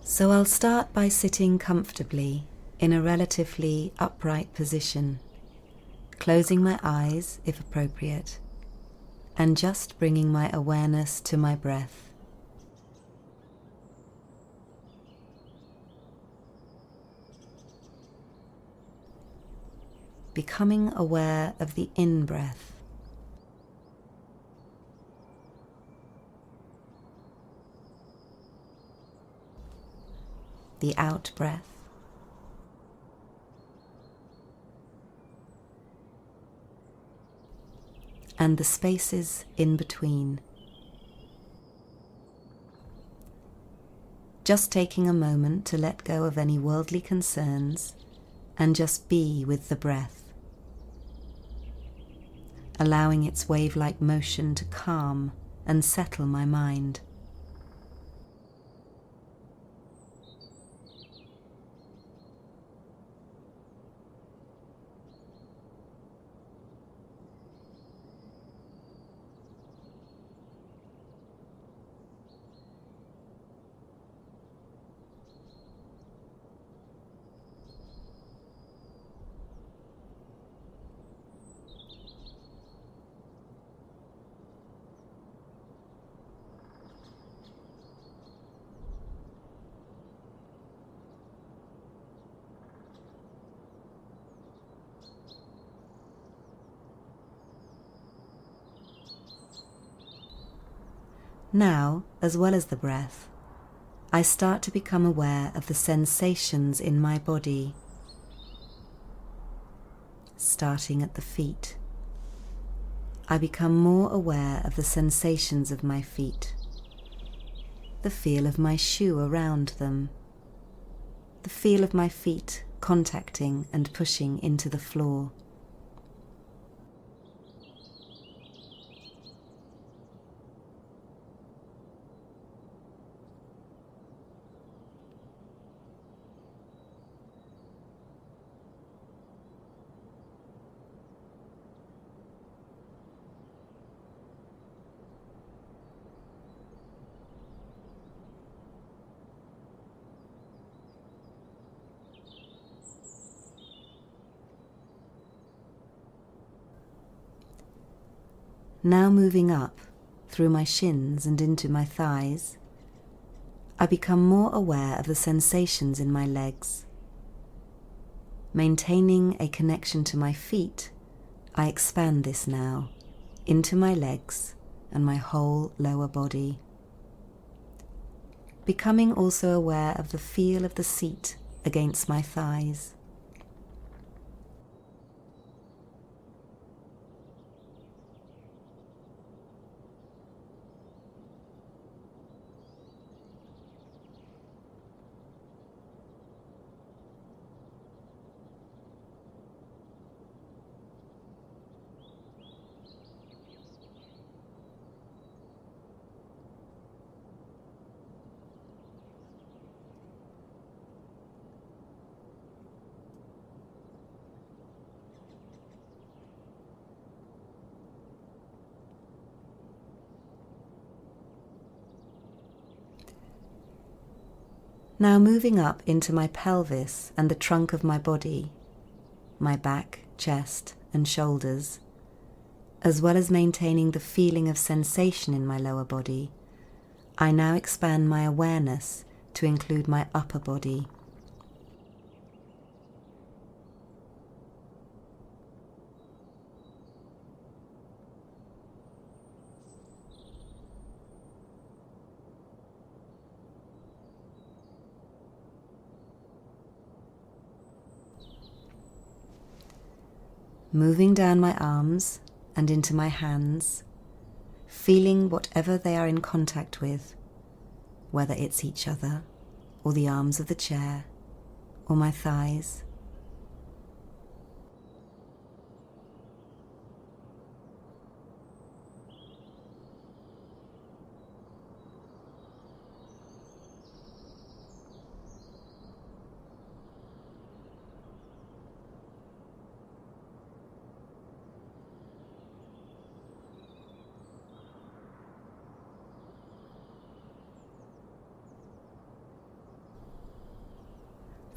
So I'll start by sitting comfortably in a relatively upright position, closing my eyes if appropriate, and just bringing my awareness to my breath. Becoming aware of the in-breath, the out-breath, and the spaces in between. Just taking a moment to let go of any worldly concerns and just be with the breath, allowing its wave-like motion to calm and settle my mind. Now, as well as the breath, I start to become aware of the sensations in my body, starting at the feet. I become more aware of the sensations of my feet, the feel of my shoe around them, the feel of my feet contacting and pushing into the floor. Now moving up through my shins and into my thighs, I become more aware of the sensations in my legs. Maintaining a connection to my feet, I expand this now into my legs and my whole lower body. Becoming also aware of the feel of the seat against my thighs. Now moving up into my pelvis and the trunk of my body, my back, chest and shoulders, as well as maintaining the feeling of sensation in my lower body, I now expand my awareness to include my upper body. Moving down my arms and into my hands, feeling whatever they are in contact with, whether it's each other, or the arms of the chair, or my thighs.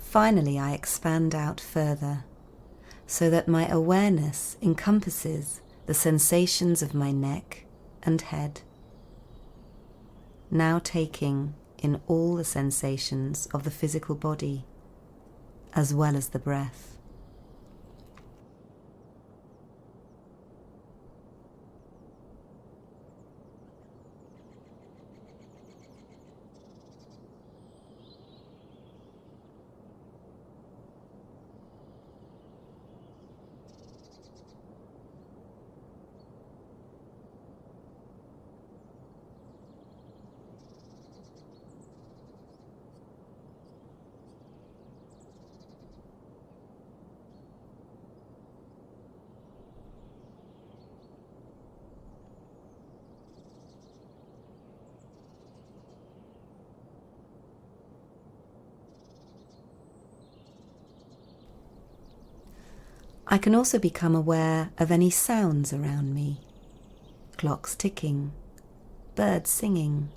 Finally, I expand out further, so that my awareness encompasses the sensations of my neck and head, now taking in all the sensations of the physical body, as well as the breath. I can also become aware of any sounds around me: clocks ticking, birds singing,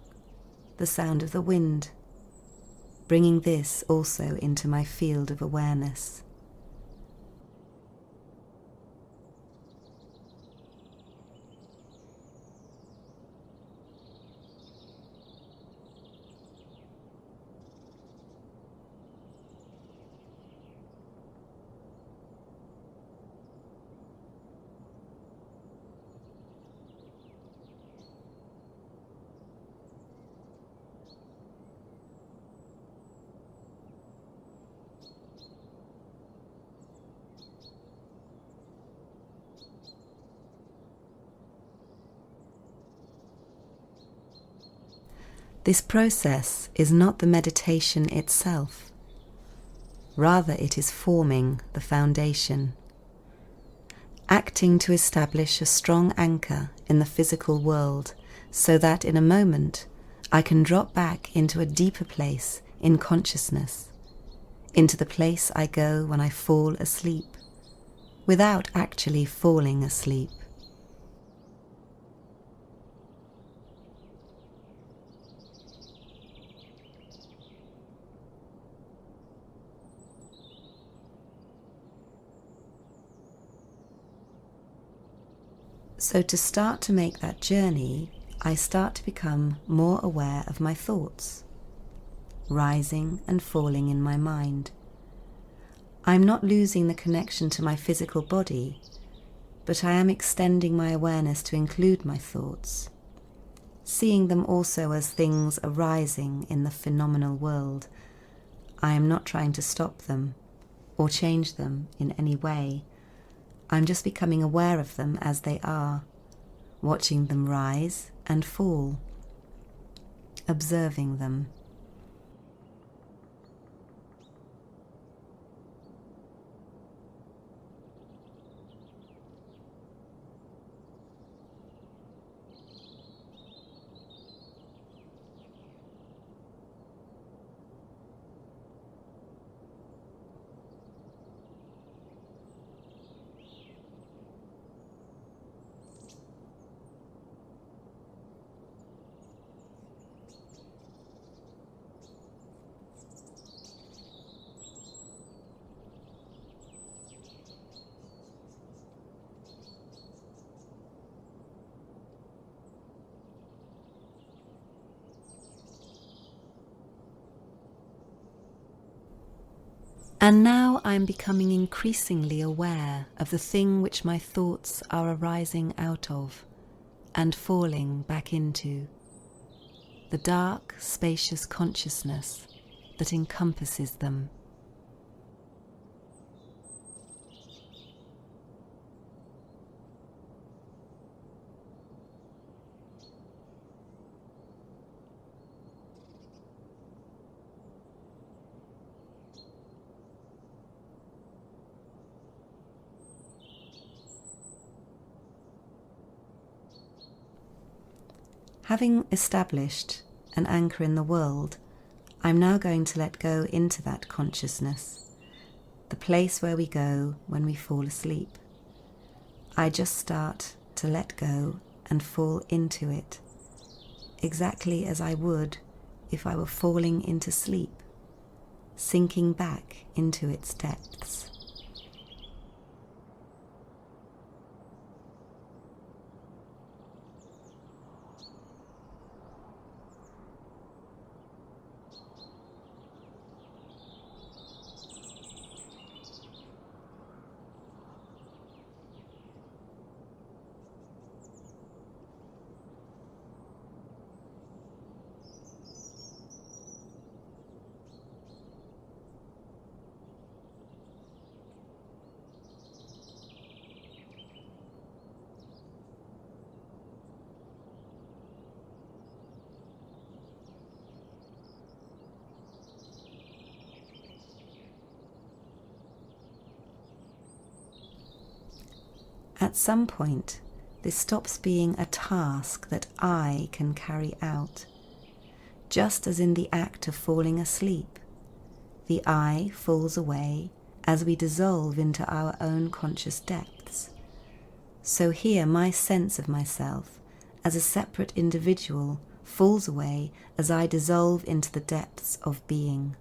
the sound of the wind, bringing this also into my field of awareness. This process is not the meditation itself. Rather, it is forming the foundation, acting to establish a strong anchor in the physical world, so that in a moment I can drop back into a deeper place in consciousness, into the place I go when I fall asleep, without actually falling asleep. So to start to make that journey, I start to become more aware of my thoughts, rising and falling in my mind. I'm not losing the connection to my physical body, but I am extending my awareness to include my thoughts, seeing them also as things arising in the phenomenal world. I am not trying to stop them or change them in any way. I'm just becoming aware of them as they are, watching them rise and fall, observing them. And now I'm becoming increasingly aware of the thing which my thoughts are arising out of and falling back into, the dark, spacious consciousness that encompasses them. Having established an anchor in the world, I'm now going to let go into that consciousness, the place where we go when we fall asleep. I just start to let go and fall into it, exactly as I would if I were falling into sleep, sinking back into its depths. At some point, this stops being a task that I can carry out. Just as in the act of falling asleep, the I falls away as we dissolve into our own conscious depths. So here my sense of myself as a separate individual falls away as I dissolve into the depths of being.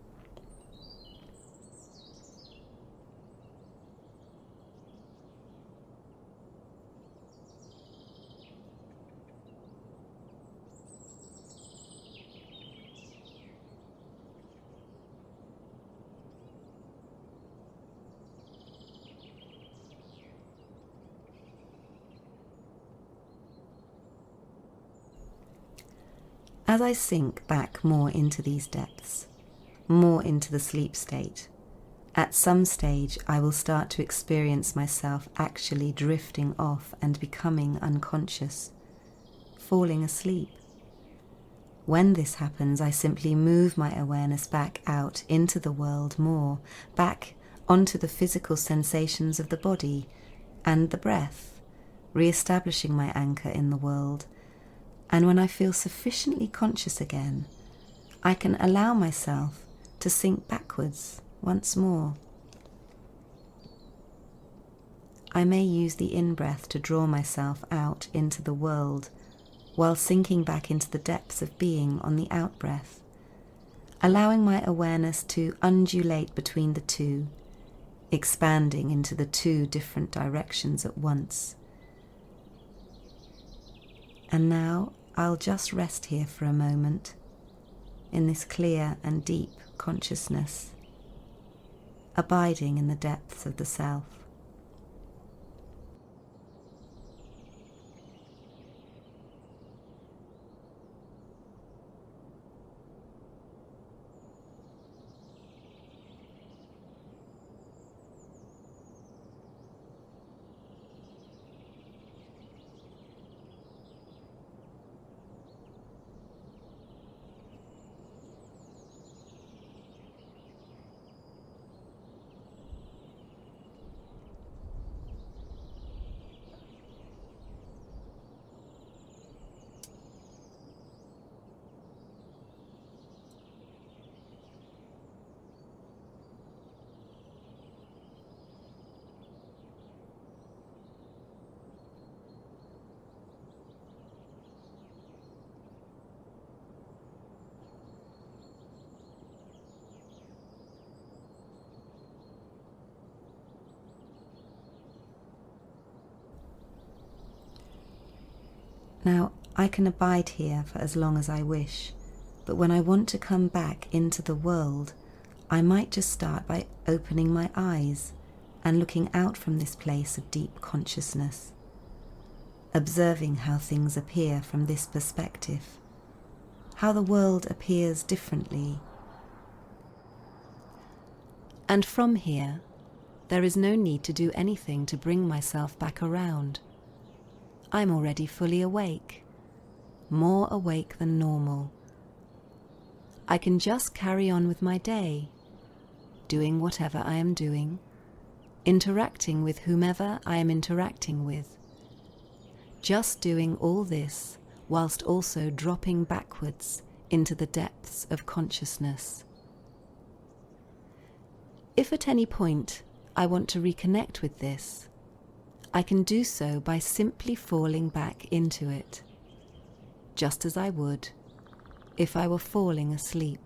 As I sink back more into these depths, more into the sleep state, at some stage I will start to experience myself actually drifting off and becoming unconscious, falling asleep. When this happens, I simply move my awareness back out into the world more, back onto the physical sensations of the body and the breath, re-establishing my anchor in the world. And when I feel sufficiently conscious again, I can allow myself to sink backwards once more. I may use the in-breath to draw myself out into the world, while sinking back into the depths of being on the out-breath, allowing my awareness to undulate between the two, expanding into the two different directions at once. And now I'll just rest here for a moment, in this clear and deep consciousness, abiding in the depths of the self. Now, I can abide here for as long as I wish, but when I want to come back into the world, I might just start by opening my eyes and looking out from this place of deep consciousness, observing how things appear from this perspective, how the world appears differently. And from here, there is no need to do anything to bring myself back around. I'm already fully awake, more awake than normal. I can just carry on with my day, doing whatever I am doing, interacting with whomever I am interacting with. Just doing all this whilst also dropping backwards into the depths of consciousness. If at any point I want to reconnect with this, I can do so by simply falling back into it, just as I would if I were falling asleep.